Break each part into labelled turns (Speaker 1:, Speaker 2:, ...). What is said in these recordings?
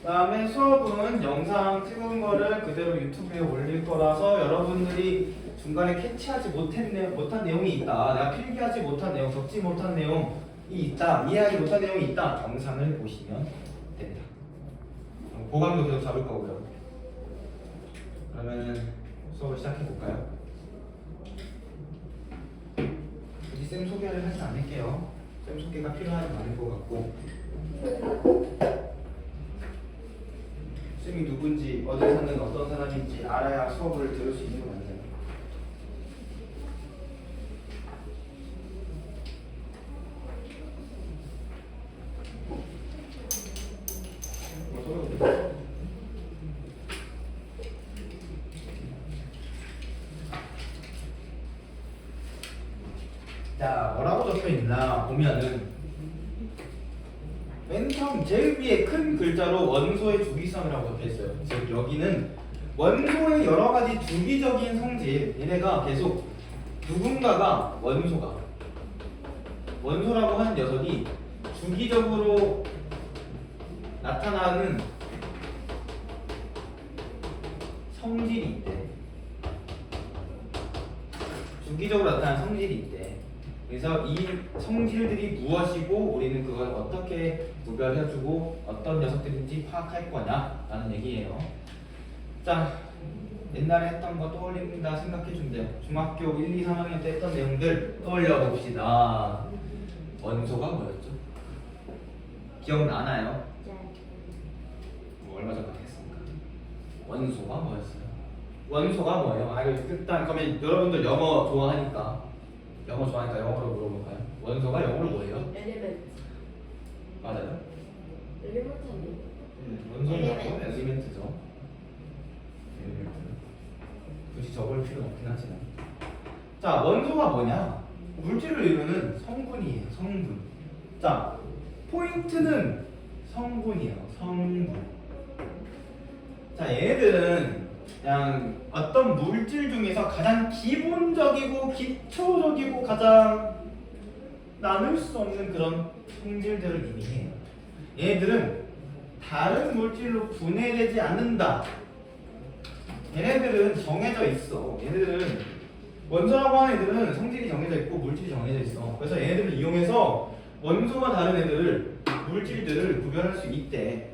Speaker 1: 다음에 수업은 영상 찍은 거를 그대로 유튜브에 올릴 거라서 여러분들이 중간에 캐치하지 못한 내용이 있다. 내가 필기하지 못한 내용, 적지 못한 내용이 있다. 이해하지 못한 내용이 있다. 영상을 보시면 됩니다. 보강도 계속 잡을 거고요. 그러면은 수업을 시작해 볼까요? 굳이 쌤 소개를 하지 않을게요. 쌤 소개가 필요하지 않을 것 같고. 쌤이 누군지, 어디 사는 어떤 사람인지 알아야 수업을 들을 수 있는 거 맞나요? 자, 뭐라고 적혀 있나 보면은 맨 처음 제일 위에 큰 글자로 원소의 주기성이라고 적혀 있어요. 즉 여기는 원소의 여러 가지 주기적인 성질, 얘네가 계속 누군가가 원소라고 하는 녀석이 주기적으로 나타나는 성질이 있대. 주기적으로 나타나는 성질이 있대. 그래서 이 성질들이 무엇이고 우리는 그걸 어떻게 구별해주고 어떤 녀석들인지 파악할 거냐라는 얘기예요. 자, 옛날에 했던 거 떠올립니다. 생각해준대요. 중학교 1, 2, 3학년 때 했던 내용들 떠올려 봅시다. 원소가 뭐였죠? 기억나나요? 얼마 전에 했습니까? 원소가 뭐였어요? 원소가 뭐예요? 일단 그러면 여러분들 영어 좋아하니까 영어로 물어볼까요? 원소가 영어로 뭐예요?
Speaker 2: 엘리멘트.
Speaker 1: 맞아요?
Speaker 2: 엘리멘트 아니에요?
Speaker 1: 원소는 엘리멘트죠. 엘리멘트. 굳이 적을 필요는 없긴 하지만. 자, 원소가 뭐냐? 물질을 이루는 성분이에요. 성분. 자, 포인트는 성분이에요. 성분. 자, 얘들은 그냥 어떤 물질 중에서 가장 기본적이고 기초적이고 가장 나눌 수 없는 그런 성질들을 의미해요. 얘들은 다른 물질로 분해되지 않는다. 얘네들은 정해져 있어. 얘네들은 원소라고 하는 애들은 성질이 정해져 있고 물질이 정해져 있어. 그래서 얘네들을 이용해서 원소와 다른 애들을 물질들을 구별할 수 있대.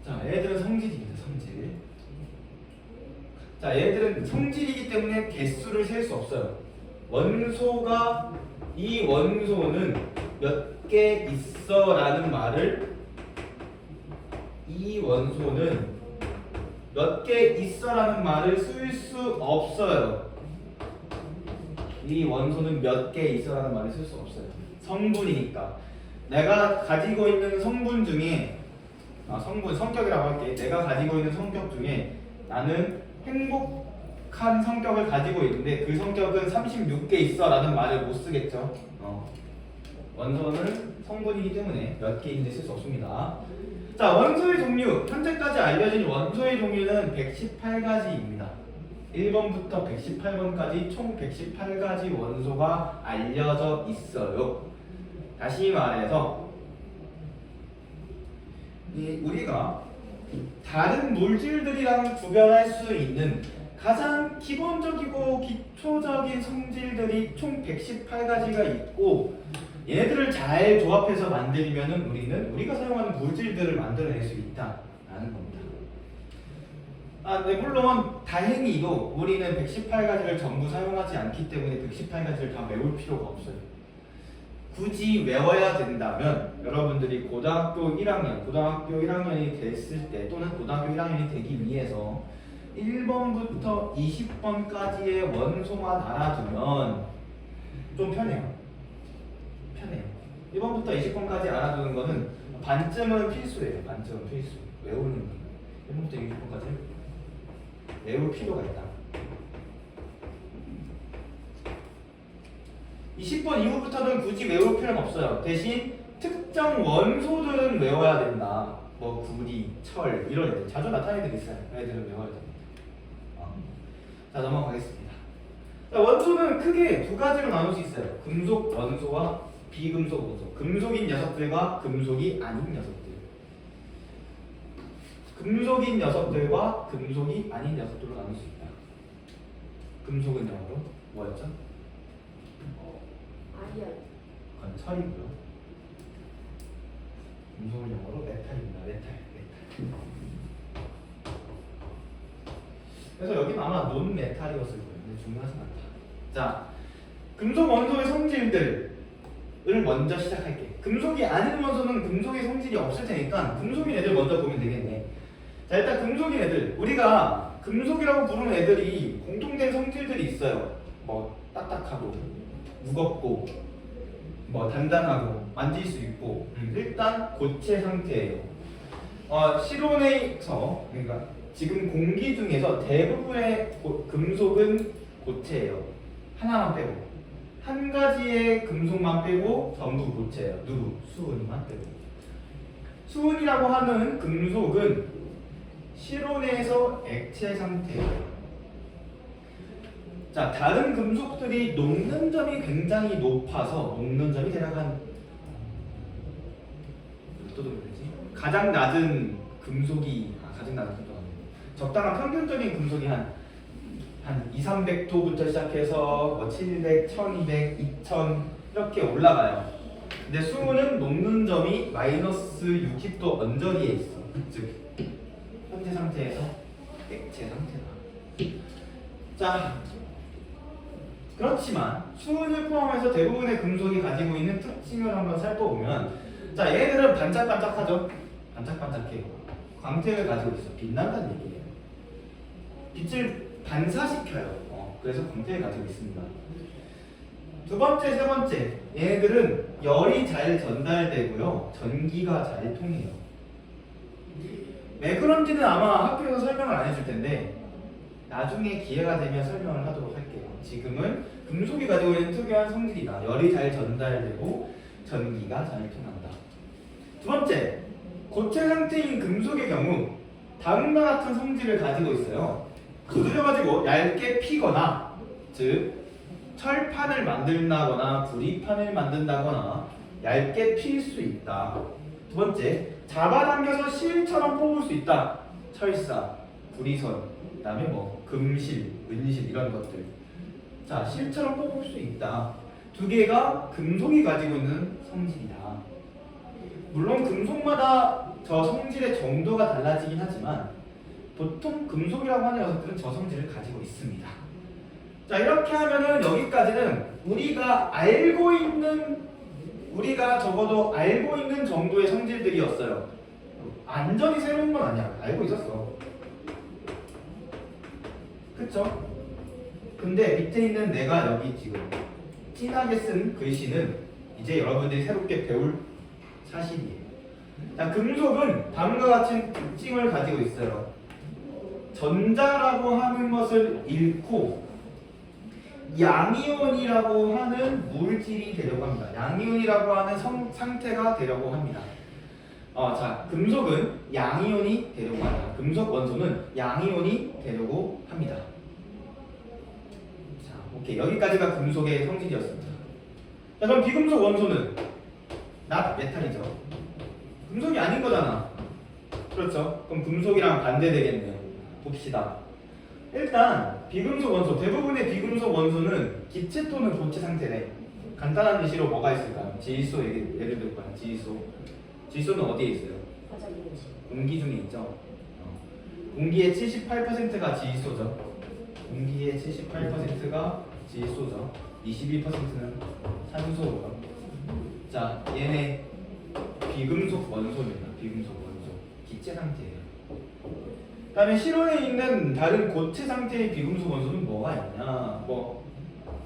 Speaker 1: 자, 얘들은 성질입니다. 성질. 자, 얘들은 성질이기 때문에 개수를 셀 수 없어요. 원소가 이 원소는 몇 개 있어라는 말을 이 원소는 몇 개 있어라는 말을 쓸 수 없어요. 이 원소는 몇 개 있어라는 말을 쓸 수 없어요. 성분이니까. 내가 가지고 있는 성분 중에 성격이라고 할게. 내가 가지고 있는 성격 중에 나는 행복한 성격을 가지고 있는데 그 성격은 36개 있어 라는 말을 못 쓰겠죠. 원소는 성분이기 때문에 몇 개인지 쓸 수 없습니다. 자, 원소의 종류. 현재까지 알려진 원소의 종류는 118가지입니다. 1번부터 118번까지 총 118가지 원소가 알려져 있어요. 다시 말해서 우리가 다른 물질들이랑 구별할 수 있는 가장 기본적이고 기초적인 성질들이 총 118가지가 있고 얘네들을 잘 조합해서 만들면은 우리는 우리가 사용하는 물질들을 만들어낼 수 있다라는 겁니다. 네, 물론 다행히도 우리는 118가지를 전부 사용하지 않기 때문에 118가지를 다 외울 필요가 없어요. 굳이 외워야 된다면 여러분들이 고등학교 1학년이 됐을 때 또는 고등학교 1학년이 되기 위해서 1번부터 20번까지의 원소만 알아두면 좀 편해요. 1번부터 20번까지 알아두는 거는 반쯤은 필수예요. 반쯤은 필수. 외우는 거. 1번부터 20번까지 외울 필요가 있다. 20번 이후부터는 굳이 외울 필요는 없어요. 대신 특정 원소들은 외워야 된다. 뭐 구리, 철 이런 애들 자주 나타나는 애들 있어요. 그 애들은 외워야 됩니다. 자, 넘어가겠습니다. 자, 원소는 크게 두 가지로 나눌 수 있어요. 금속 원소와 비금속 원소. 금속인 녀석들과 금속이 아닌 녀석들. 금속인 녀석들과 금속이 아닌 녀석들로 나눌 수 있다. 금속은 영어로 뭐였죠?
Speaker 2: 아이언.
Speaker 1: 그건 철이고요. 금속은 영어로 메탈입니다. 메탈. 그래서 여기는 아마 논 메탈이었을 거예요. 근데 중요하진 않다. 자, 금속 원소의 성질들을 먼저 시작할게. 금속이 아닌 원소는 금속의 성질이 없을 테니까 금속인 애들 먼저 보면 되겠네. 자, 일단 금속인 애들, 우리가 금속이라고 부르는 애들이 공통된 성질들이 있어요. 뭐 딱딱하고 무겁고 뭐 단단하고 만질 수 있고. 일단 고체 상태예요. 실온에서, 그러니까 지금 공기 중에서 대부분의 금속은 고체예요. 하나만 빼고. 한 가지의 금속만 빼고 전부 고체예요. 누구? 수은만 빼고. 수은이라고 하는 금속은 실온에서 액체 상태예요. 자, 다른 금속들이 녹는 점이 굉장히 높아서 녹는 점이 대략 가장 낮은 금속이 가장 낮은 금속 아니에요. 적당한 평균적인 금속이 한 200~300도부터 시작해서 뭐 700, 1200, 2000 이렇게 올라가요. 근데 수은은 녹는 점이 마이너스 60도 언저리에 있어. 즉 현재 상태에서 액체 상태다. 자, 그렇지만 수은을 포함해서 대부분의 금속이 가지고 있는 특징을 한번 살펴보면, 자, 얘네들은 반짝반짝하죠. 반짝반짝해. 광택을 가지고 있어. 빛난다는 얘기예요. 빛을 반사시켜요. 그래서 광택을 가지고 있습니다. 두 번째, 세 번째, 얘네들은 열이 잘 전달되고요, 전기가 잘 통해요. 왜 그런지는 아마 학교에서 설명을 안 해줄 텐데 나중에 기회가 되면 설명을 하도록 할게요. 지금은 금속이 가지고 있는 특유한 성질이다. 열이 잘 전달되고 전기가 잘 통한다. 두 번째, 고체 상태인 금속의 경우 다음과 같은 성질을 가지고 있어요. 두드려가지고 얇게 피거나, 즉 철판을 만든다거나 구리판을 만든다거나 얇게 필 수 있다. 두 번째, 잡아당겨서 실처럼 뽑을 수 있다. 철사, 구리선, 그 다음에 뭐 금실, 은실 이런 것들. 자, 실처럼 뽑을 수 있다. 두 개가 금속이 가지고 있는 성질이다. 물론 금속마다 저 성질의 정도가 달라지긴 하지만 보통 금속이라고 하는 녀석들은 저 성질을 가지고 있습니다. 자, 이렇게 하면은 여기까지는 우리가 적어도 알고 있는 정도의 성질들이었어요. 완전히 새로운 건 아니야. 알고 있었어. 그쵸? 근데 밑에 있는 내가 여기 지금 진하게 쓴 글씨는 이제 여러분들이 새롭게 배울 사실이에요. 자, 금속은 다음과 같은 특징을 가지고 있어요. 전자라고 하는 것을 잃고 양이온이라고 하는 물질이 되려고 합니다. 양이온이라고 하는 상태가 되려고 합니다. 자, 금속은 양이온이 되려고 합니다. 금속 원소는 양이온이 되려고 합니다. 자, 오케이. 여기까지가 금속의 성질이었습니다. 자, 그럼 비금속 원소는 메탈이죠. 금속이 아닌 거잖아. 그렇죠? 그럼 금속이랑 반대되겠네요. 봅시다. 일단 비금속 원소, 대부분의 비금속 원소는 기체 또는 고체 상태래. 간단한 예시로 뭐가 있을까요? 지휘소 예를 들까요? 지휘소는 어디에 있어요? 공기 중에 있죠. 공기의 78%가 지휘소죠. 공기의 78%가 지휘소죠. 22%는 산소고요. 자, 얘네 비금속 원소입니다. 비금속 원소, 기체 상태예요. 그 다음에 실온에 있는 다른 고체 상태의 비금속 원소는 뭐가 있냐? 뭐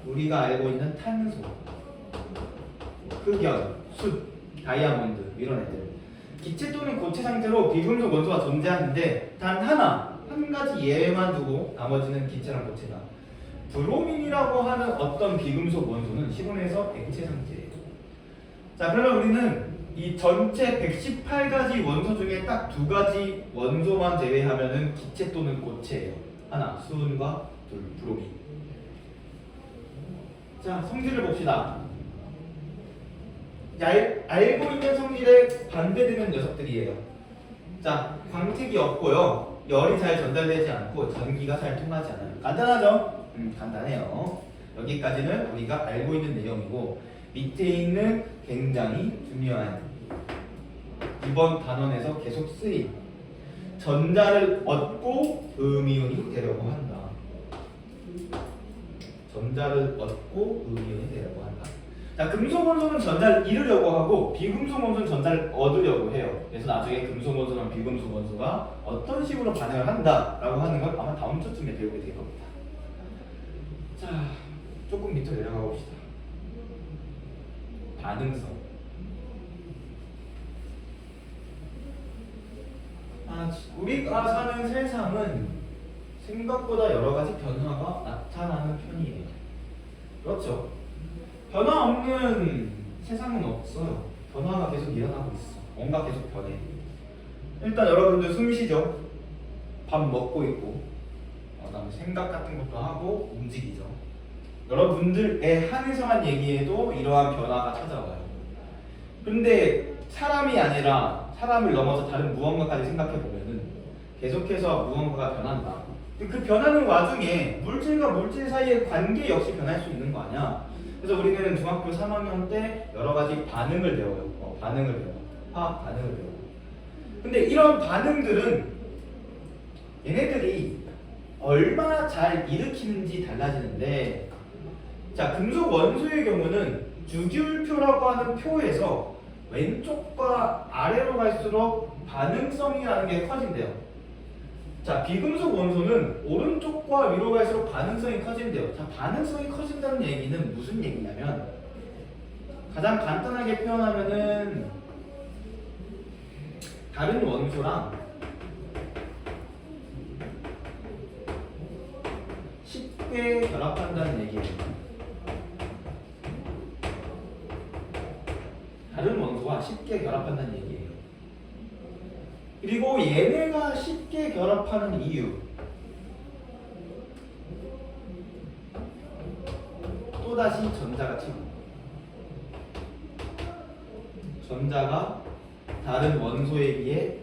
Speaker 1: 우리가 알고 있는 탄소, 흑연, 숯, 다이아몬드 이런 애들. 기체 또는 고체 상태로 비금속 원소가 존재하는데 단 한 가지 예외만 두고 나머지는 기체랑 고체다. 브로민이라고 하는 어떤 비금속 원소는 실온에서 액체 상태예요. 자, 그러면 우리는 이 전체 118가지 원소 중에 딱 2가지 원소만 제외하면은 기체 또는 고체예요. 하나, 수은과 둘, 브로민. 자, 성질을 봅시다. 알고 있는 성질에 반대되는 녀석들이에요. 자, 광택이 없고요. 열이 잘 전달되지 않고 전기가 잘 통하지 않아요. 간단하죠? 간단해요. 여기까지는 우리가 알고 있는 내용이고 밑에 있는 굉장히 중요한 이번 단원에서 계속 쓰인 전자를 얻고 음이온이 되려고 한다. 전자를 얻고 음이온이 되려고 한다. 자, 금속 원소는 전자를 잃으려고 하고 비금속 원소는 전자를 얻으려고 해요. 그래서 나중에 금속 원소랑 비금속 원소가 어떤 식으로 반응을 한다라고 하는 걸 아마 다음 주쯤에 배우게 될 겁니다. 자, 조금 밑으로 내려가 봅시다. 반응성. 우리가 사는 세상은 생각보다 여러 가지 변화가 나타나는 편이에요. 그렇죠? 변화 없는 세상은 없어요. 변화가 계속 일어나고 있어. 뭔가 계속 변해. 일단 여러분들 숨 쉬죠? 밥 먹고 있고, 그다음에 생각 같은 것도 하고 움직이죠. 여러분들의 한해서한 얘기에도 이러한 변화가 찾아와요. 근데 사람이 아니라 사람을 넘어서 다른 무언가까지 생각해 보면은 계속해서 무언가가 변한다. 그 변하는 와중에 물질과 물질 사이의 관계 역시 변할 수 있는 거 아니야? 그래서 우리는 중학교 3학년 때 여러 가지 반응을 배워요. 반응을 배워. 화학 반응을 배워. 근데 이런 반응들은 얘네들이 얼마나 잘 일으키는지 달라지는데, 자, 금속 원소의 경우는 주기율표라고 하는 표에서 왼쪽과 아래로 갈수록 반응성이라는 게 커진대요. 자, 비금속 원소는 오른쪽과 위로 갈수록 반응성이 커진대요. 자, 반응성이 커진다는 얘기는 무슨 얘기냐면, 가장 간단하게 표현하면은 다른 원소랑 쉽게 결합한다는 얘기예요. 다른 원소와 쉽게 결합한다는 얘기예요. 그리고 얘네가 쉽게 결합하는 이유, 또다시 전자가 튀고, 전자가 다른 원소에 비해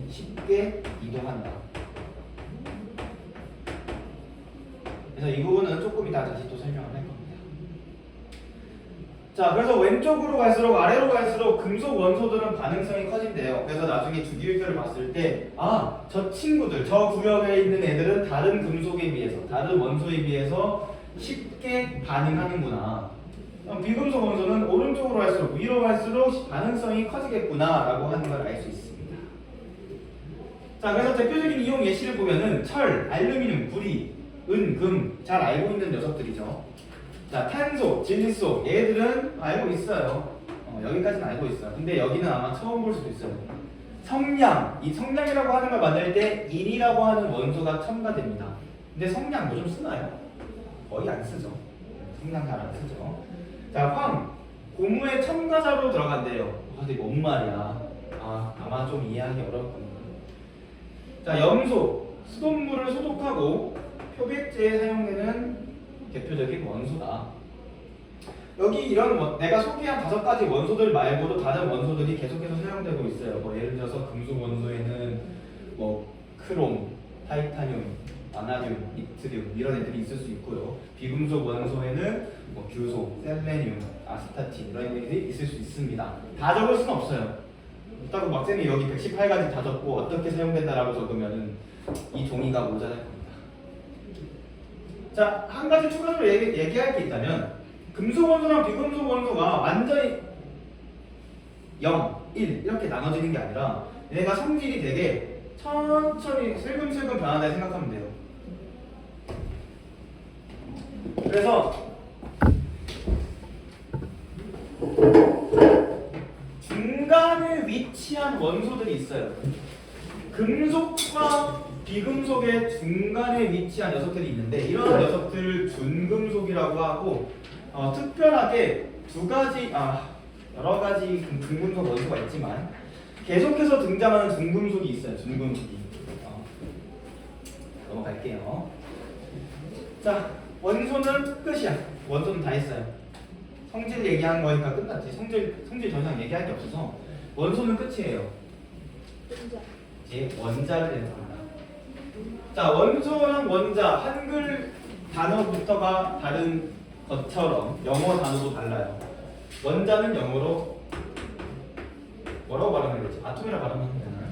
Speaker 1: 쉽게 이동한다. 그래서 이 부분은 조금 이따 다시 또 설명을 할 겁니다. 자, 그래서 왼쪽으로 갈수록 아래로 갈수록 금속 원소들은 반응성이 커진대요. 그래서 나중에 주기율표를 봤을 때, 아, 저 친구들, 저 구역에 있는 애들은 다른 금속에 비해서, 다른 원소에 비해서 쉽게 반응하는구나. 비금속 원소는 오른쪽으로 갈수록, 위로 갈수록 반응성이 커지겠구나 라고 하는 걸 알 수 있습니다. 자, 그래서 대표적인 이용 예시를 보면은 철, 알루미늄, 구리, 은, 금 잘 알고 있는 녀석들이죠. 자, 탄소, 질소 얘들은 알고 있어요. 여기까지는 알고 있어요. 근데 여기는 아마 처음 볼 수도 있어요. 성냥, 이 성냥이라고 하는 걸 만들 때 인이라고 하는 원소가 첨가됩니다. 근데 성냥 뭐 좀 쓰나요? 거의 안 쓰죠. 성냥 잘 안 쓰죠. 자, 황, 고무의 첨가자로 들어간대요. 근데 뭔 말이야? 아마 좀 이해하기 어려울 겁니다. 자, 염소, 수돗물을 소독하고 표백제에 사용되는 대표적인 원소다. 여기 이런 내가 소개한 5가지 원소들 말고도 다른 원소들이 계속해서 사용되고 있어요. 뭐 예를 들어서 금속 원소에는 뭐 크롬, 타이타늄, 바나듐, 이트륨 이런 애들이 있을 수 있고요. 비금속 원소에는 뭐 규소, 셀레늄, 아스타틴 이런 애들이 있을 수 있습니다. 다 적을 수는 없어요. 그렇다고 막 쌤이 여기 118가지 다 적고 어떻게 사용된다라고 적으면은 이 종이가 모자랄 겁니다. 자, 한 가지 추가적으로 얘기할 게 있다면, 금속 원소랑 비금속 원소가 완전히 0, 1 이렇게 나눠지는 게 아니라 얘가 성질이 되게 천천히 슬금슬금 변한다 생각하면 돼요. 그래서 중간에 위치한 원소들이 있어요. 금속과 비금속의 중간에 위치한 녀석들이 있는데, 이런 녀석들을 준금속이라고 하고, 특별하게 여러 가지 중금속 원소가 있지만 계속해서 등장하는 중금속이 있어요. 중금속이. 넘어갈게요. 자, 원소는 끝이야. 원소는 다 했어요. 성질 얘기한 거니까 끝났지. 성질 더 이상 얘기할 게 없어서 원소는 끝이에요.
Speaker 2: 전자.
Speaker 1: 이제 원자를 내는 겁니다. 자, 원소랑 원자 한글 단어부터가 다른 것처럼 영어 단어도 달라요. 원자는 영어로 뭐라고 발음해야 되지? 아톰이라고 발음하면 되나요?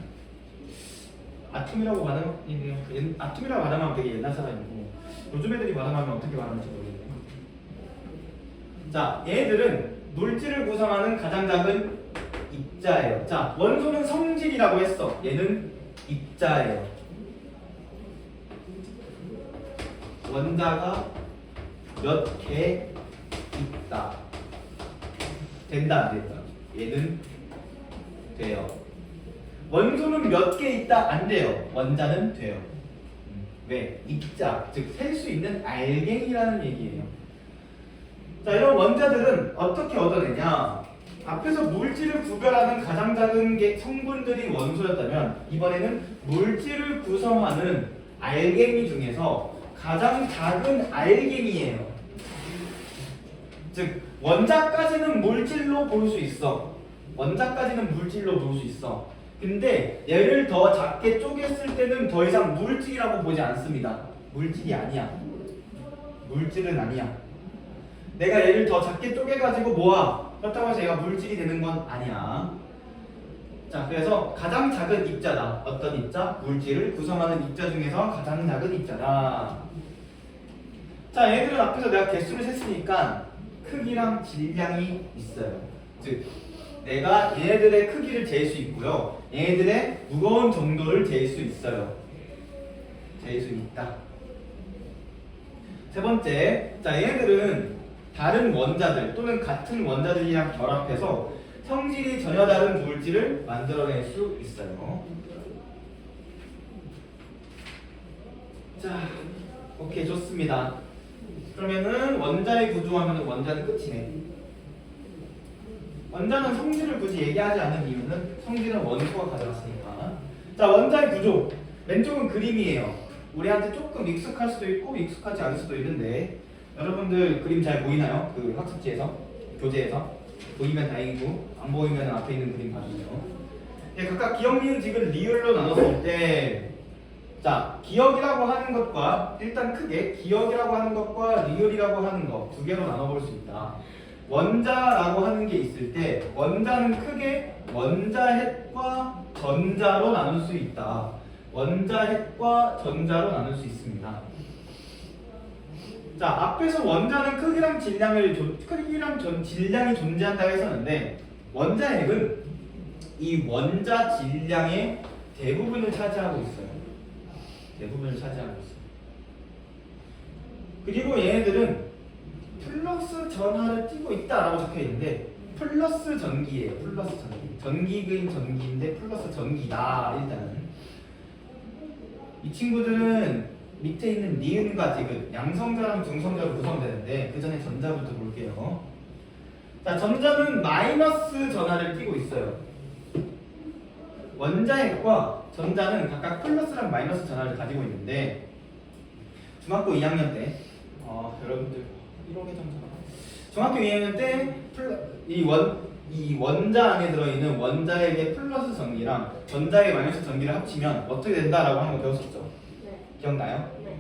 Speaker 1: 아톰이라고 발음하면 되게 옛날 사람이고 요즘 애들이 발음하면 어떻게 발음할지 모르겠네요. 자, 얘들은 물질을 구성하는 가장 작은 입자예요. 자, 원소는 성질이라고 했어. 얘는 입자예요. 원자가 몇 개 있다. 된다, 안 된다? 얘는 돼요. 원소는 몇 개 있다, 안 돼요. 원자는 돼요. 왜? 입자, 즉 셀 수 있는 알갱이라는 얘기예요. 자, 이런 원자들은 어떻게 얻어내냐? 앞에서 물질을 구별하는 가장 작은 게 성분들이 원소였다면 이번에는 물질을 구성하는 알갱이 중에서 가장 작은 알갱이에요. 즉 원자까지는 물질로 볼 수 있어. 원자까지는 물질로 볼 수 있어. 근데 얘를 더 작게 쪼갰을 때는 더 이상 물질이라고 보지 않습니다. 물질이 아니야. 물질은 아니야. 내가 얘를 더 작게 쪼개가지고 모아. 그렇다고 해서 얘가 물질이 되는 건 아니야. 자, 그래서 가장 작은 입자다. 어떤 입자? 물질을 구성하는 입자 중에서 가장 작은 입자다. 자, 얘들은 앞에서 내가 개수를 셌으니까 크기랑 질량이 있어요. 즉 내가 얘네들의 크기를 잴 수 있고요. 얘네들의 무거운 정도를 잴 수 있어요. 잴 수 있다. 세 번째, 자, 얘네들은 다른 원자들 또는 같은 원자들이랑 결합해서 성질이 전혀 다른 물질을 만들어낼 수 있어요. 자, 오케이, 좋습니다. 그러면은 원자의 구조하면 원자는 끝이네. 원자는 성질을 굳이 얘기하지 않은 이유는 성질은 원소가 가져갔으니까. 자, 원자의 구조. 왼쪽은 그림이에요. 우리한테 조금 익숙할 수도 있고 익숙하지 않을 수도 있는데 여러분들 그림 잘 보이나요? 그 학습지에서? 교재에서? 보이면 다행이고 안 보이면 앞에 있는 그림 봐주세요. 예, 각각 기억, 니은, 지을, 리을로 나눴을 때 자, 기억이라고 하는 것과 일단 크게 기억이라고 하는 것과 리을이라고 하는 것 두 개로 나눠볼 수 있다. 원자라고 하는 게 있을 때 원자는 크게 원자핵과 전자로 나눌 수 있다. 원자핵과 전자로 나눌 수 있습니다. 자, 앞에서 원자는 크기랑 질량이 존재한다고 했었는데 원자핵은 이 원자 질량의 대부분을 차지하고 있어요. 대부분을 차지하고 있어요. 그리고 얘네들은 플러스 전하를 띠고 있다라고 적혀 있는데 플러스 전기예요. 플러스 전기. 전기인 전기인데 플러스 전기다. 일단은 이 친구들은 밑에 있는 니은과 지금 양성자랑 중성자로 구성되는데 그 전에 전자부터 볼게요. 자, 전자는 마이너스 전하를 띠고 있어요. 원자핵과 전자는 각각 플러스랑 마이너스 전하를 가지고 있는데 중학교 2학년 때 여러분들 1호계 정도가 중학교 2학년 때 이 원자 안에 들어있는 원자핵의 플러스 전기랑 전자의 마이너스 전기를 합치면 어떻게 된다라고 하는 거 배웠었죠?
Speaker 2: 네.
Speaker 1: 기억나요?
Speaker 2: 네.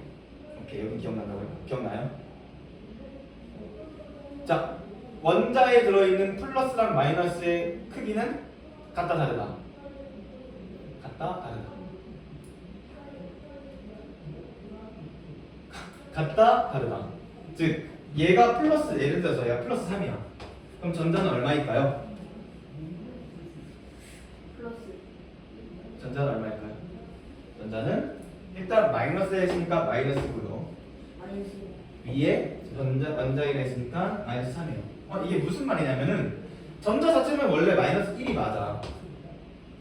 Speaker 1: 오케이, 여기 기억난다고요? 기억나요? 자, 원자에 들어있는 플러스랑 마이너스의 크기는 같다 다르다? 같다 다르다? 같다 다르다. 즉 얘가 플러스, 예를 들어서 얘가 플러스 3이야. 그럼 전자는 얼마일까요?
Speaker 2: 플러스.
Speaker 1: 전자는 얼마일까요? 전자는 일단 마이너스에 있으니까 마이너스고요.
Speaker 2: 마이너스.
Speaker 1: 위에 원자에 있으니까 마이너스 3이에요. 이게 무슨 말이냐면은 전자 자체는 원래 마이너스 1이 맞아.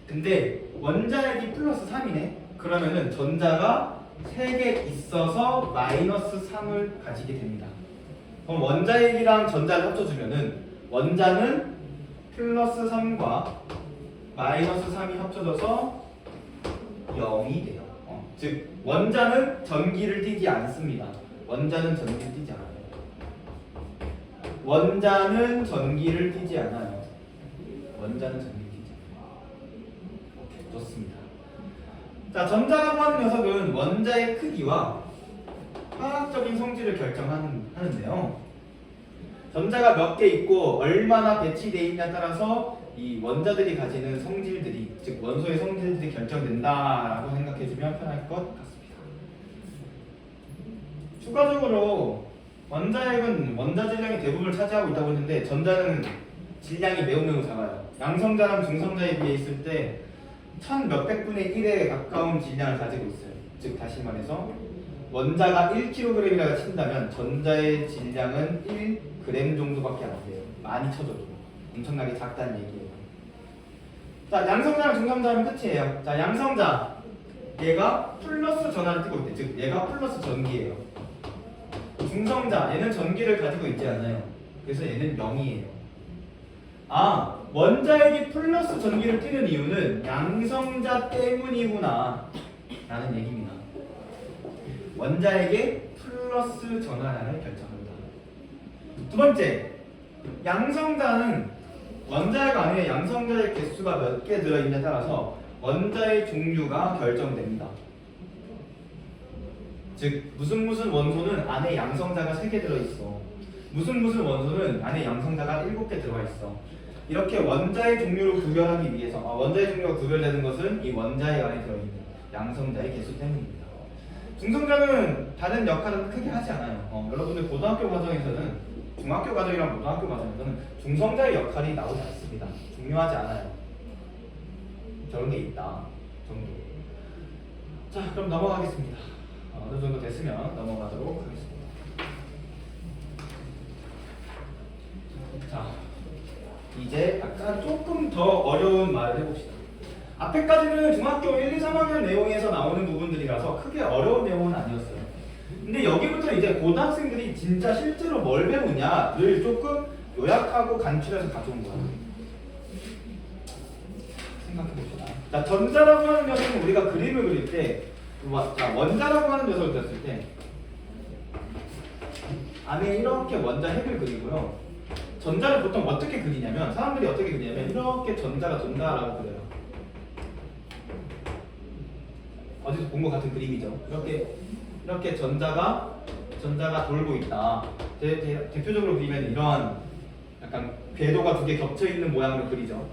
Speaker 1: 근데 원자핵이 플러스 3이네? 그러면은 전자가 3개 있어서 마이너스 3을 가지게 됩니다. 그럼 원자핵이랑 전자를 합쳐주면은 원자는 플러스 3과 마이너스 3이 합쳐져서 0이 돼요. 즉 원자는 전기를 띠지 않습니다. 원자는 전기를 띠지 않아요. 원자는 전기를 띠지 않아요. 원자는 전기를 띠지 않아요. 오케이, 좋습니다. 자, 전자라고 하는 녀석은 원자의 크기와 화학적인 성질을 결정하는데요. 전자가 몇 개 있고 얼마나 배치되어 있냐에 따라서 이 원자들이 가지는 성질들이, 즉 원소의 성질들이 결정된다라고 생각해주면 편할 것 같습니다. 추가적으로 원자핵은 원자 질량이 대부분을 차지하고 있다고 했는데 전자는 질량이 매우 작아요. 양성자랑 중성자에 비해 있을 때 1000몇백 분의 1에 가까운 질량을 가지고 있어요. 즉 다시 말해서 원자가 1kg이라고 친다면 전자의 질량은 1g 정도밖에 안 돼요. 많이 쳐줘도 엄청나게 작다는 얘기예요. 자, 양성자랑 중성자는 끝이에요. 자, 양성자 얘가 플러스 전하를 띠고 있대. 즉 얘가 플러스 전기예요. 중성자 얘는 전기를 가지고 있지 않아요. 그래서 얘는 0이에요. 아, 원자핵이 플러스 전기를 띠는 이유는 양성자 때문이구나 라는 얘기입니다. 원자핵의 플러스 전하량을 결정한다. 두 번째, 양성자는 원자핵 안에 양성자의 개수가 몇 개 들어있냐에 따라서 원자의 종류가 결정됩니다. 즉 무슨 원소는 안에 양성자가 3개 들어있어. 무슨 원소는 안에 양성자가 7개 들어있어. 이렇게 원자의 종류를 구별하기 위해서 원자의 종류가 구별되는 것은 이 원자의 안에 들어있는 양성자의 개수 때문입니다. 중성자는 다른 역할은 크게 하지 않아요. 여러분들 고등학교 과정에서는 중학교 과정이랑 고등학교 과정에서는 중성자의 역할이 나오지 않습니다. 중요하지 않아요. 저런 게 있다 정도. 자, 그럼 넘어가겠습니다. 어느 정도 됐으면 넘어가도록 하겠습니다. 자, 이제 약간 조금 더 어려운 말을 해봅시다. 앞에까지는 중학교 1, 2, 3학년 내용에서 나오는 부분들이라서 크게 어려운 내용은 아니었어요. 근데 여기부터 이제 고등학생들이 진짜 실제로 뭘 배우냐를 조금 요약하고 간추려서 가져온 거야. 생각해봅시다. 자, 전자라고 하는 녀석은 우리가 그림을 그릴 때, 자, 원자라고 하는 녀석을 그렸을 때 안에 이렇게 원자 핵을 그리고요. 전자를 보통 어떻게 그리냐면, 사람들이 어떻게 그리냐면 이렇게 전자가 돈다라고 그려요. 어디서 본 것 같은 그림이죠. 이렇게 전자가 돌고 있다. 대표적으로 그리면 이러한 약간 궤도가 2개 겹쳐 있는 모양으로 그리죠.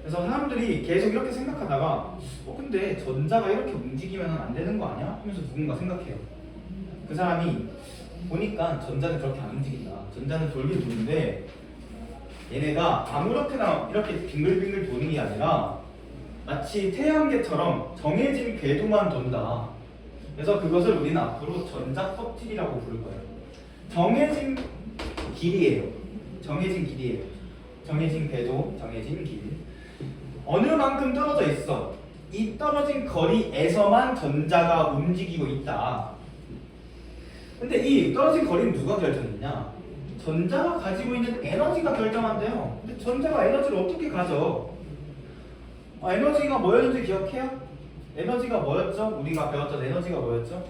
Speaker 1: 그래서 사람들이 계속 이렇게 생각하다가 근데 전자가 이렇게 움직이면 안 되는 거 아니야? 하면서 누군가 생각해요. 그 사람이 보니까 전자는 그렇게 안 움직인다. 전자는 돌긴 도는데 얘네가 아무렇게나 이렇게 빙글빙글 도는 게 아니라 마치 태양계처럼 정해진 궤도만 돈다. 그래서 그것을 우리는 앞으로 전자껍질이라고 부를 거예요. 정해진 길이에요. 정해진 궤도, 정해진 길. 어느 만큼 떨어져 있어. 이 떨어진 거리에서만 전자가 움직이고 있다. 근데 이 떨어진 거리는 누가 결정했냐? 전자가 가지고 있는 에너지가 결정한대요. 근데 전자가 에너지를 어떻게 가져? 에너지가 뭐였는지 기억해요? 에너지가 뭐였죠? 우리가 배웠던 에너지가 뭐였죠?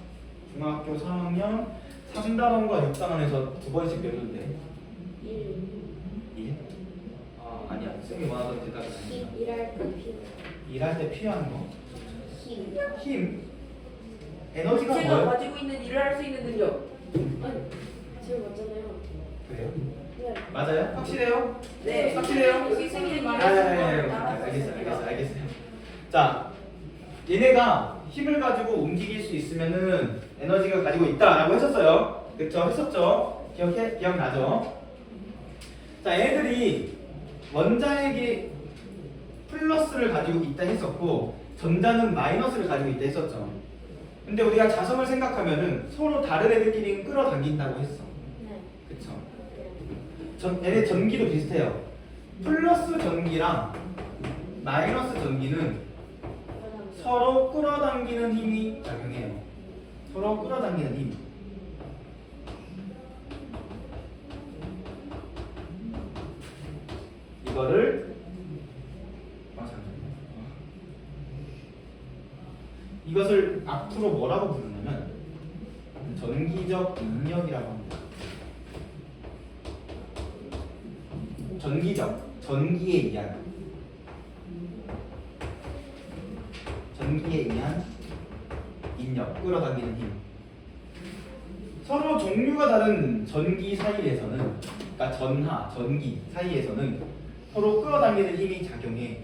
Speaker 1: 중학교 3학년 3단원과 6단원에서 2번씩 배웠는데 1? 아니야. 쌤이 원하던 대답이 아니야. 일할 때 필요한 거? 힘? 에너지가
Speaker 3: 제가
Speaker 1: 뭐예요?
Speaker 3: 가지고 있는 일을 할 수 있는 능력.
Speaker 2: 아니, 지금 맞잖아요.
Speaker 1: 그래요?
Speaker 2: 네.
Speaker 1: 맞아요? 확실해요?
Speaker 3: 네.
Speaker 1: 확실해요?
Speaker 3: 여기 선생님
Speaker 1: 알겠어요. 자, 얘네가 힘을 가지고 움직일 수 있으면은 에너지가 가지고 있다라고 했었어요. 그쵸? 했었죠? 기억나죠? 자, 얘네들이 원자핵이 플러스를 가지고 있다 했었고 전자는 마이너스를 가지고 있다 했었죠. 근데 우리가 자성을 생각하면은 서로 다른 애들끼리 끌어당긴다고 했어.
Speaker 2: 네.
Speaker 1: 그쵸? 얘네 전기도 비슷해요. 플러스 전기랑 마이너스 전기는 서로 끌어당기는 힘이 작용해요. 서로 끌어당기는 힘. 이것을 앞으로 뭐라고 부르냐면 전기적 인력이라고 합니다. 전기의 이야기. 전기에 의한 인력, 끌어당기는 힘. 서로 종류가 다른 전기 사이에서는, 그러니까 전하, 전기 사이에서는 서로 끌어당기는 힘이 작용해.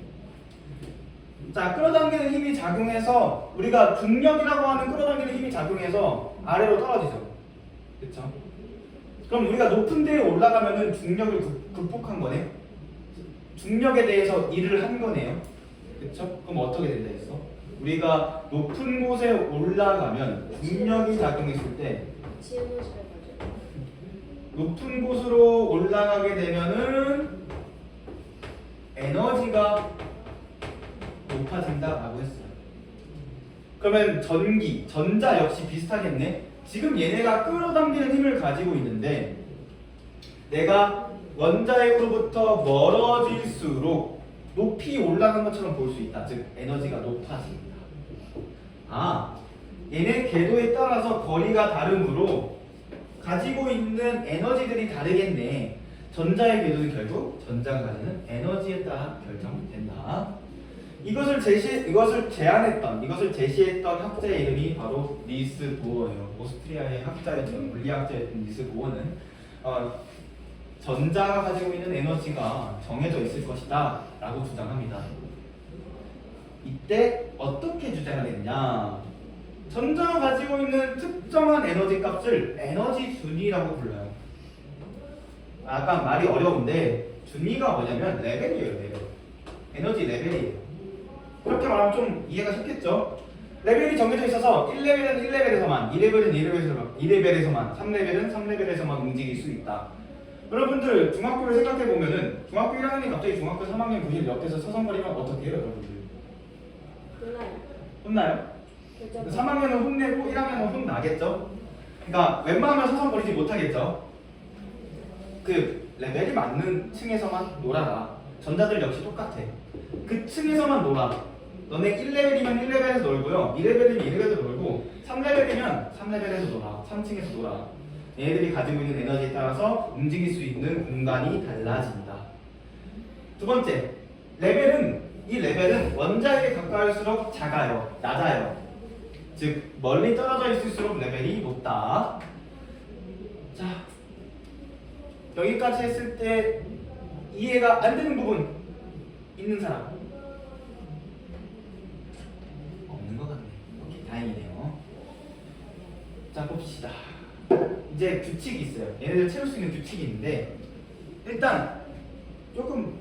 Speaker 1: 자, 끌어당기는 힘이 작용해서 우리가 중력이라고 하는 끌어당기는 힘이 작용해서 아래로 떨어지죠. 그렇죠? 그럼 우리가 높은 데에 올라가면은 중력을 극복한 거네. 중력에 대해서 일을 한 거네요. 그렇죠? 그럼 어떻게 된다 했어? 우리가 높은 곳에 올라가면 중력이 작용했을 때
Speaker 2: 같이 에너지를 가져요.
Speaker 1: 높은 곳으로 올라가게 되면은 에너지가 높아진다라고 했어요. 그러면 전기, 전자 역시 비슷하겠네. 지금 얘네가 끌어당기는 힘을 가지고 있는데 내가 원자핵으로부터 멀어질수록 높이 올라간 것처럼 볼 수 있다. 즉 에너지가 높아진다. 아, 얘네 궤도에 따라서 거리가 다르므로 가지고 있는 에너지들이 다르겠네. 전자의 궤도는 결국 전자가 가지는 에너지에 따라 결정된다. 이것을 제시했던 학자의 이름이 바로 닐스 보어예요. 오스트리아의 학자였던 물리학자였던 닐스 보어는 전자가 가지고 있는 에너지가 정해져 있을 것이다 라고 주장합니다. 이때 어떻게 주장을 했냐? 전자가 가지고 있는 특정한 에너지 값을 에너지 준위라고 불러요. 아까 말이 어려운데 준위가 뭐냐면 레벨이에요. 레벨. 에너지 레벨이에요. 그렇게 말하면 좀 이해가 쉽겠죠? 레벨이 정해져 있어서 1레벨은 1레벨에서만, 2레벨은 2레벨에서만, 3레벨은 3레벨에서만 움직일 수 있다. 여러분들 중학교를 생각해보면은 중학교 1학년이 갑자기 중학교 3학년 교실 옆에서 서성거리면 어떻게 해요 여러분들?
Speaker 2: 몰라요.
Speaker 1: 혼나요?
Speaker 2: 결정.
Speaker 1: 3학년은 혼내고 1학년은 혼나겠죠? 그러니까 웬만하면 서성거리지 못하겠죠? 그 레벨이 맞는 층에서만 놀아라. 전자들 역시 똑같아. 그 층에서만 놀아. 너네 1레벨이면 1레벨에서 놀고요. 2레벨이면 2레벨에서 놀고 3레벨이면 3레벨에서 놀아. 3층에서 놀아. 얘네들이 가지고 있는 에너지에 따라서 움직일 수 있는 공간이 달라진다. 두 번째, 이 레벨은 원자에게 가까울수록 작아요. 낮아요. 즉 멀리 떨어져 있을수록 레벨이 높다. 자, 여기까지 했을 때 이해가 안 되는 부분 있는 사람? 없는 것 같네. 오케이, 다행이네요. 자, 봅시다. 이제 규칙이 있어요. 얘네들 채울 수 있는 규칙이 있는데 일단 조금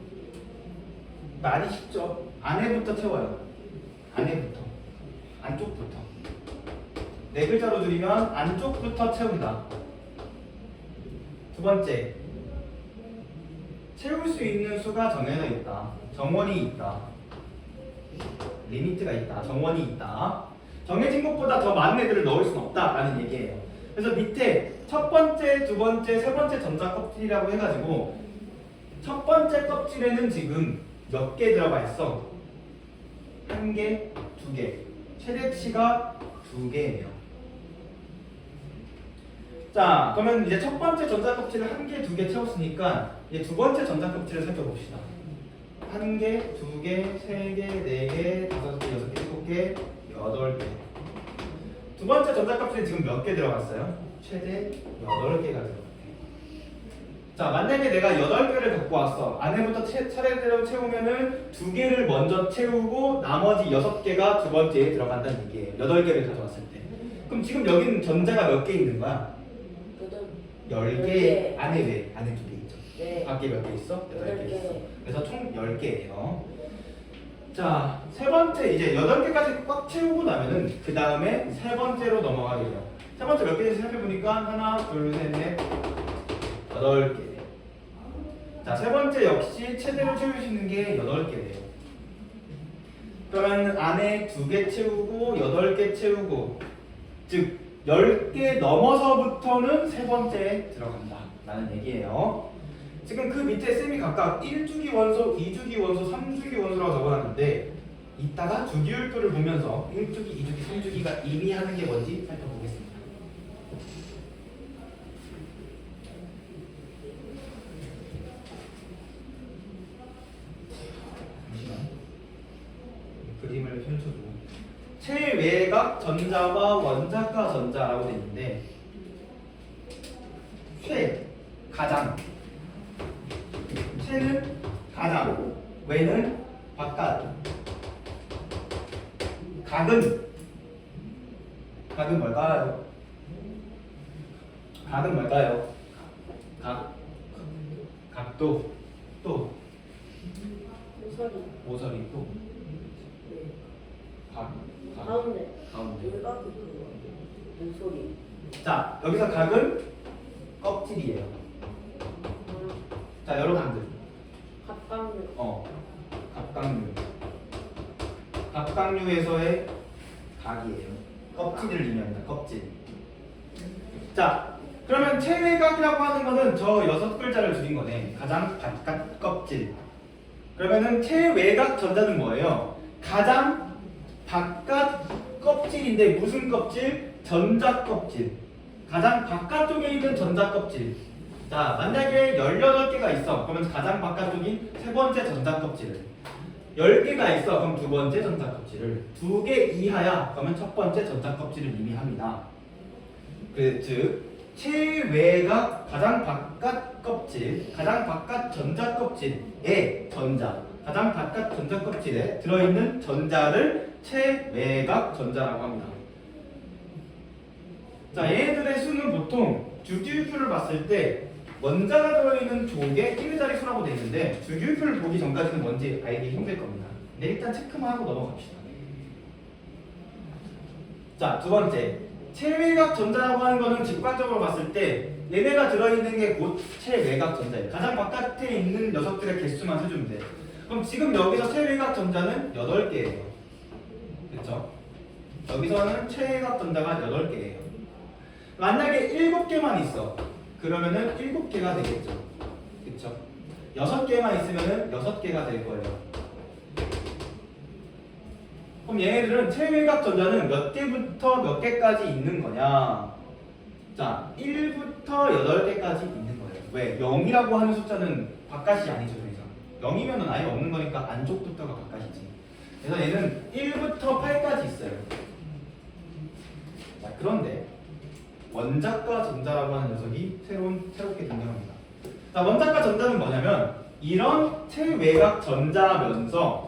Speaker 1: 말이 쉽죠. 안에부터 채워요. 안에부터. 안쪽부터. 네 글자로 줄이면 안쪽부터 채운다. 두 번째, 채울 수 있는 수가 정해져 있다. 정원이 있다. 리미트가 있다. 정원이 있다. 정해진 것보다 더 많은 애들을 넣을 수는 없다라는 얘기예요. 그래서 밑에 첫 번째, 두 번째, 세 번째 전자 껍질이라고 해가지고 첫 번째 껍질에는 지금 몇 개 들어가 있어? 한 개, 두 개. 최대치가 두 개예요. 자, 그러면 이제 첫 번째 전자 껍질을 한 개, 두 개 채웠으니까 이제 두 번째 전자 껍질을 살펴봅시다. 한 개, 두 개, 세 개, 네 개, 다섯 개, 여섯 개, 일곱 개, 여덟 개. 두 번째 전자 껍질이 지금 몇 개 들어갔어요? 최대 8개가 들어갔네. 자, 만약에 내가 8개를 갖고 왔어. 안에부터 차례대로 채우면은 2개를 먼저 채우고 나머지 6개가 두 번째에 들어간다는 얘기예요. 8개를 가져왔을 때. 그럼 지금 여기는 전자가 몇 개 있는 거야? 10개. 안에 왜? 안에 2개 있죠.
Speaker 2: 네.
Speaker 1: 밖에 몇 개 있어? 8개 있어.
Speaker 2: 8개.
Speaker 1: 그래서 총 10개예요. 자, 세 번째 이제 8개까지 꽉 채우고 나면은 그 다음에 세 번째로 넘어가게 돼요. 세 번째 몇 개인지 살펴보니까 하나, 둘, 셋, 넷, 8개. 자, 세 번째 역시 최대로 채울 수 있는 게 8개래요. 그러면 안에 2개 채우고 8개 채우고 즉 10개 넘어서부터는 세 번째에 들어간다 라는 얘기예요. 지금 그 밑에 쌤이 각각 1주기 원소, 2주기 원소, 3주기 원소라고 적어놨는데 이따가 주기율표를 보면서 1주기, 2주기, 3주기가 의미하는 게 뭔지 살펴보겠습니다. 잠시만 그림을 펼쳐주고 최외곽 전자와 원자과 전자라고 되어 있는데 가장 최는 가장 외는 바깥 각은 뭘까요? 각은 뭘까요? 각도 또
Speaker 2: 모서리.
Speaker 1: 모서리 또 각
Speaker 2: 가운데.
Speaker 1: 가운데.
Speaker 3: 외곽이 그거 모서리.
Speaker 1: 자 여기서 각은 껍질이에요. 자 여러분들
Speaker 2: 갑각류.
Speaker 1: 갑각류 갑각류에서의 각이에요. 껍질을 의미합니다. 껍질. 자 그러면 최외각이라고 하는 거는 저 6글자를 줄인 거네. 가장 바깥 껍질. 그러면은 최외각 전자는 뭐예요? 가장 바깥 껍질인데 무슨 껍질? 전자 껍질. 가장 바깥쪽에 있는 전자 껍질. 자 만약에 18개가 있어. 그러면 가장 바깥쪽인 세 번째 전자 껍질을 10개가 있어. 그럼 두 번째 전자 껍질을 2개 이하야. 그러면 첫 번째 전자 껍질을 의미합니다. 즉 최외곽 가장 바깥 껍질, 가장 바깥 전자 껍질의 전자, 가장 바깥 전자 껍질에 들어있는 전자를 최외곽 전자라고 합니다. 자, 얘네들의 수는 보통 주기율표를 봤을 때 원자가 들어있는 족의 1자리 수라고 되어 있는데 주기율표를 보기 전까지는 뭔지 알기 힘들 겁니다. 근데 일단 체크만 하고 넘어갑시다. 자, 두 번째. 최외곽 전자라고 하는 거는 직관적으로 봤을 때 얘네가 들어있는 게 곧 최외곽 전자예요. 가장 바깥에 있는 녀석들의 개수만 세주면 돼. 그럼 지금 여기서 최외곽 전자는 8개예요. 그렇죠? 여기서는 최외곽 전자가 8개예요. 만약에 7개만 있어. 그러면은 7개가 되겠죠. 그렇죠? 6개만 있으면은 6개가 될 거예요. 그럼 얘네들은 최외곽 전자는 몇 개부터 몇 개까지 있는 거냐? 자, 1부터 8개까지 있는 거예요. 왜? 0이라고 하는 숫자는 바깥이 아니죠, 그래서 0이면 아예 없는 거니까 안쪽부터가 바깥이지. 그래서 얘는 1부터 8까지 있어요. 자, 그런데 원자과 전자라고 하는 녀석이 새롭게 등장합니다. 자, 원자과 전자는 뭐냐면 이런 최외곽 전자면서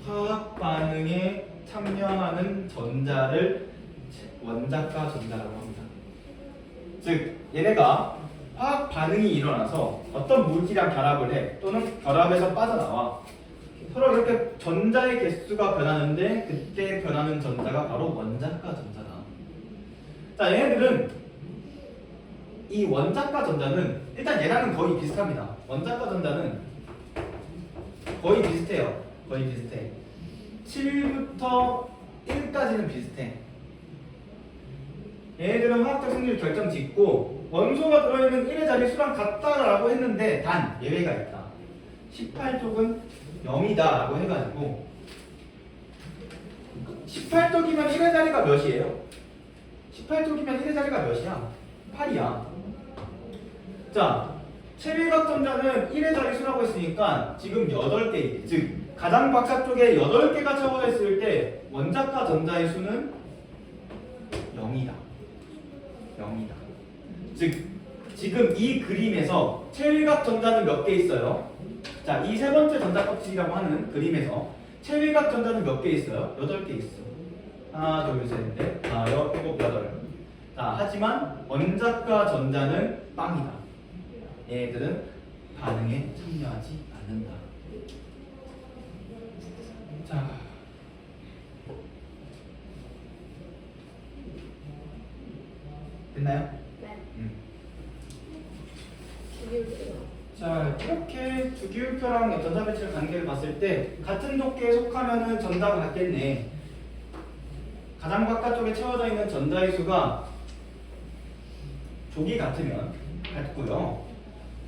Speaker 1: 화학 반응에 참여하는 전자를 원자과 전자라고 합니다. 즉 얘네가 화학 반응이 일어나서 어떤 물질이랑 결합을 해 또는 결합에서 빠져나와 서로 이렇게 전자의 개수가 변하는데 그때 변하는 전자가 바로 원자과 전자다. 자 얘네들은 이 원자과 전자는 일단 얘랑은 거의 비슷합니다. 원자과 전자는 거의 비슷해요. 거의 비슷해. 7부터 1까지는 비슷해. 얘네들은 화학적 성질 결정 짓고 원소가 들어있는 1의 자리 수랑 같다라고 했는데 단 예외가 있다. 18쪽은 0이다 라고 해가지고 18쪽이면 1의 자리가 몇이에요? 18쪽이면 1의 자리가 몇이야? 8이야. 자, 최외곽 전자는 1의 자리 수라고 했으니까 지금 8개, 즉 가장 바깥쪽에 8개가 채워져 있을 때 원자과 전자의 수는 0이다. 0이다. 즉 지금 이 그림에서 최외곽 전자는 몇 개 있어요? 자, 이 세 번째 전자 껍질이라고 하는 그림에서 최외곽 전자는 몇 개 있어요? 8개 있어. 하나, 둘, 셋, 넷, 다섯, 일곱, 여덟. 자, 하지만 원자과 전자는 빵이다. 얘네들은 반응에 참여하지 않는다. 자, 됐나요?
Speaker 2: 네.
Speaker 1: 음.
Speaker 2: 주기율표.
Speaker 1: 자, 이렇게 주기율표랑 전자배치를 관계를 봤을 때 같은 족계에 속하면은 전자가 같겠네. 가장 바깥쪽에 채워져 있는 전자의 수가 족이 같으면 같고요.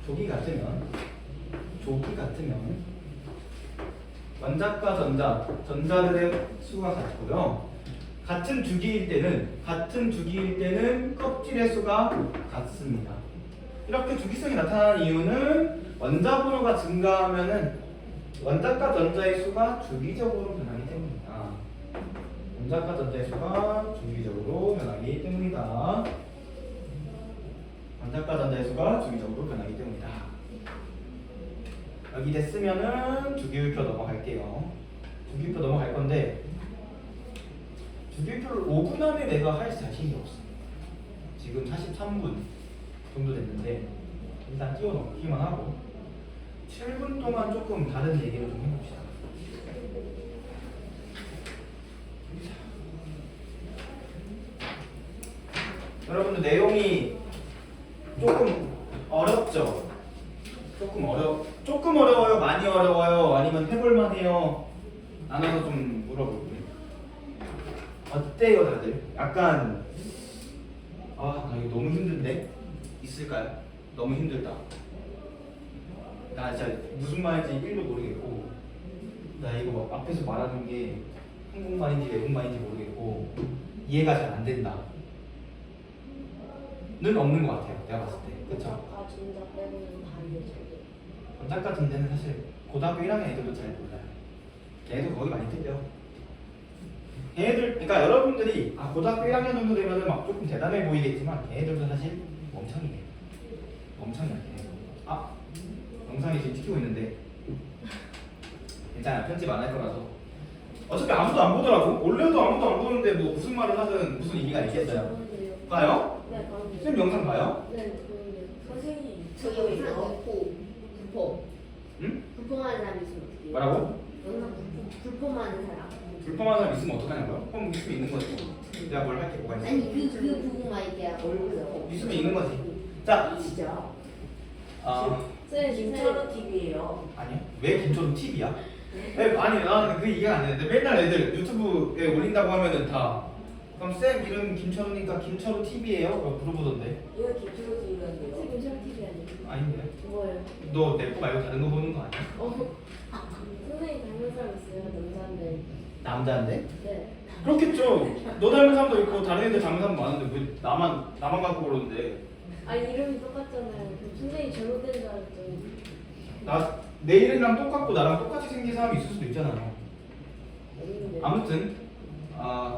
Speaker 1: 족이 같으면 원자과 전자들의 수가 같고요. 같은 주기일 때는 껍질의 수가 같습니다. 이렇게 주기성이 나타나는 이유는 원자 번호가 증가하면은 원자과 전자의 수가 주기적으로 변하기 때문이다. 원자과 전자의 수가 주기적으로 변하기 때문이다. 원자과 전자의 수가 주기적으로 변하기 때문이다. 여기 됐으면은 주기율표 넘어갈게요. 주기율표 넘어갈 건데 주기율표를 5분 안에 내가 할 자신이 없어. 지금 43분 정도 됐는데 일단 띄워넣기만 하고 7분 동안 조금 다른 얘기를 좀 해봅시다. 여러분들 내용이 조금 어렵죠? 조금 어려워요? 많이 어려워요? 아니면 해볼만해요? 나눠서 좀 물어볼게요. 어때요 다들? 약간 나 이거 너무 힘든데? 있을까요? 너무 힘들다. 나 진짜 무슨 말인지 1도 모르겠고 나 이거 막 앞에서 말하는 게 한국말인지 외국말인지 모르겠고 이해가 잘 안 된다 는 없는 것 같아요. 내가 봤을 때. 그쵸?
Speaker 2: 아 진짜 빼고는 다 이해져.
Speaker 1: 원작 같은 데는 사실 고등학교 1학년 애들도 잘 몰라요. 걔네도 거의 많이 틀려. 걔네들, 그러니까 여러분들이 고등학교 1학년 정도 되면은 막 조금 대단해 보이겠지만 걔네들도 사실 멍청이에요. 멍청이야 걔네들. 영상이 지금 찍히고 있는데 괜찮아, 편집 안 할 거라서. 어차피 아무도 안 보더라고. 원래도 아무도 안 보는데 뭐 무슨 말을 하든 무슨 의미가 있겠어요. 봐요?
Speaker 2: 네, 가는데요.
Speaker 1: 선생님 영상 봐요?
Speaker 2: 네, 그런데
Speaker 3: 선생님 저기 왜 넣고 불법
Speaker 1: 응?
Speaker 3: 불법하는 사람 있으면 어떻게 해요?
Speaker 1: 뭐라고?
Speaker 3: 영상 불법하는 사람
Speaker 1: 불법한 사람 있으면 어떡하냐고요? 그럼 있으면 있는 거지. 내가 뭘 할 게 뭐가 있어?
Speaker 3: 아니 그 부분만 이렇게 얼굴에
Speaker 1: 있으면 있는 거지. 자,
Speaker 3: 진짜
Speaker 2: 쌤
Speaker 3: 김철호 TV예요.
Speaker 1: 아니야? 왜 김초롱 TV야? 아니 나는 그 이해가 안 되는데 맨날 애들 유튜브에 올린다고 하면은 다 그럼 쌤 이름 김철우니까 김철우 TV예요? 물어보던데.
Speaker 3: 이거 김철호 TV인데요.
Speaker 2: 쌤 괜찮은 TV 아니에요?
Speaker 1: 아닌데.
Speaker 2: 뭐예요?
Speaker 1: 너 내 거 말고 다른 거 보는 거 아니야?
Speaker 2: 선생님 닮은 사람 있어요? 남자인데.
Speaker 1: 남자인데?
Speaker 2: 네.
Speaker 1: 그렇겠죠. 너 닮은 사람도 있고 다른 애들 닮은 사람도 많은데 왜 나만 갖고 그러는데?
Speaker 2: 아니 이름이 똑같잖아요. 그럼 선생님 잘못된 줄 알았죠.
Speaker 1: 내 이름이랑 똑같고 나랑 똑같이 생긴 사람이 있을 수도 있잖아요.
Speaker 2: 없는데.
Speaker 1: 아무튼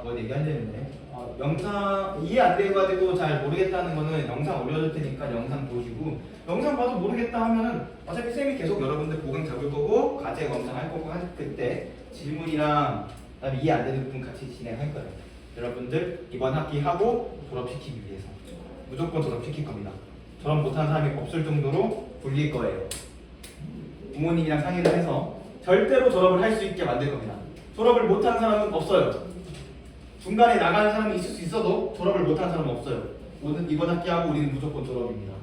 Speaker 1: 뭐 얘기하려는데 영상 이해 안 돼가지고 잘 모르겠다는 거는 영상 올려줄 테니까 영상 보시고 영상 봐도 모르겠다 하면은 어차피 쌤이 계속 여러분들 보강 잡을 거고 과제 검사할 거고 할 그때 질문이랑 그다음에 이해 안 되는 부분 같이 진행할 거예요. 여러분들 이번 학기 하고 졸업시키기 위해서 무조건 졸업시킬 겁니다. 졸업 못하는 사람이 없을 정도로 굴릴 거예요. 부모님이랑 상의를 해서 절대로 졸업을 할 수 있게 만들 겁니다. 졸업을 못하는 사람은 없어요. 중간에 나가는 사람이 있을 수 있어도 졸업을 못하는 사람은 없어요. 오늘 이번 학기하고 우리는 무조건 졸업입니다.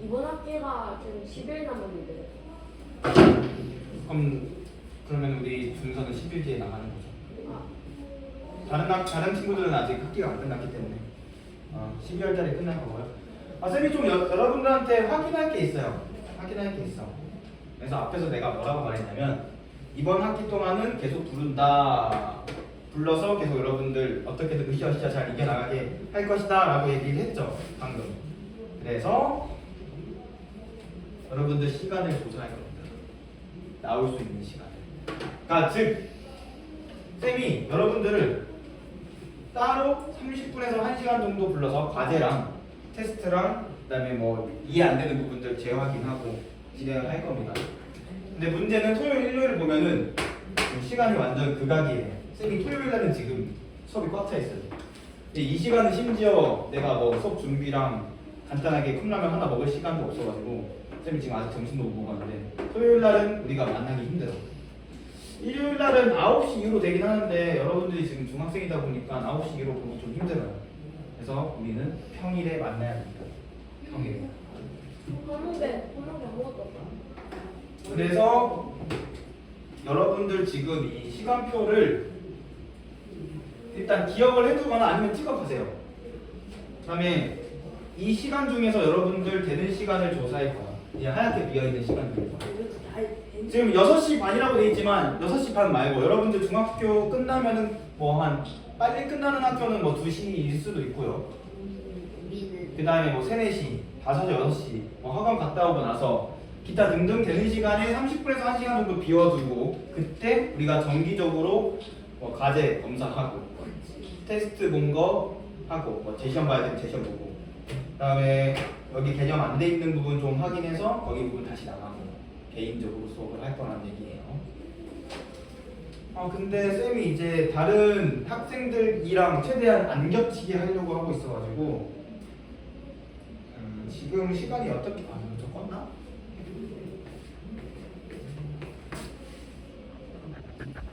Speaker 2: 이번 학기가 지금 10일 남았는데.
Speaker 1: 그러면 우리 준서는 10일 뒤에 나가는 거죠. 다른 친구들은 아직 학기가 안 끝났기 때문에 12월 달에 끝날 거고요. 쌤이 좀 여러분들한테 확인할 게 있어요. 확인할 게 있어. 그래서 앞에서 내가 뭐라고 말했냐면 이번 학기 동안은 계속 부른다. 불러서 계속 여러분들 어떻게든 으쌰으쌰 잘 이겨나가게 할 것이다 라고 얘기를 했죠. 방금. 그래서 여러분들 시간을 조절할 겁니다. 나올 수 있는 시간을. 그러니까 즉 쌤이 여러분들을 따로 30분에서 1시간 정도 불러서 과제랑 테스트랑 그다음에 뭐 이해 안 되는 부분들 재확인하고 진행을 할 겁니다. 근데 문제는 토요일, 일요일 보면은 시간이 완전 극악이에요. 쌤이 토요일 날은 지금 수업이 꽉 차 있어요. 근데 이 시간은 심지어 내가 뭐 수업 준비랑 간단하게 컵라면 하나 먹을 시간도 없어가지고 쌤이 지금 아직 점심도 못 먹었는데 토요일 날은 우리가 만나기 힘들어. 일요일 날은 9시 이후로 되긴 하는데 여러분들이 지금 중학생이다 보니까 9시 이후로 보기 좀 힘들어요. 그래서 우리는 평일에 만나야 됩니다. 평일에.
Speaker 2: 한목에 아무것도 없다.
Speaker 1: 그래서 여러분들 지금 이 시간표를 일단 기억을 해두거나 아니면 찍어가세요. 그 다음에 이 시간 중에서 여러분들 되는 시간을 조사할 거야. 이 하얗게 비어있는 시간 중에서. 지금 6시 반이라고 돼 있지만 6시 반 말고 여러분들 중학교 끝나면은 뭐 한 빨리 끝나는 학교는 뭐 2시일 수도 있고요. 그 다음에 뭐 3, 4시, 5시, 6시 뭐 학원 갔다 오고 나서 기타 등등 되는 시간에 30분에서 1시간 정도 비워두고 그때 우리가 정기적으로 뭐 과제 검사하고 테스트 본 거 하고 뭐 제시험 봐야 되면 제시험 보고 그다음에 여기 개념 안 돼 있는 부분 좀 확인해서 거기 부분 다시 나가고 개인적으로 수업을 할 거라는 얘기예요. 근데 쌤이 이제 다른 학생들이랑 최대한 안 겹치게 하려고 하고 있어가지고 지금 시간이 어떻게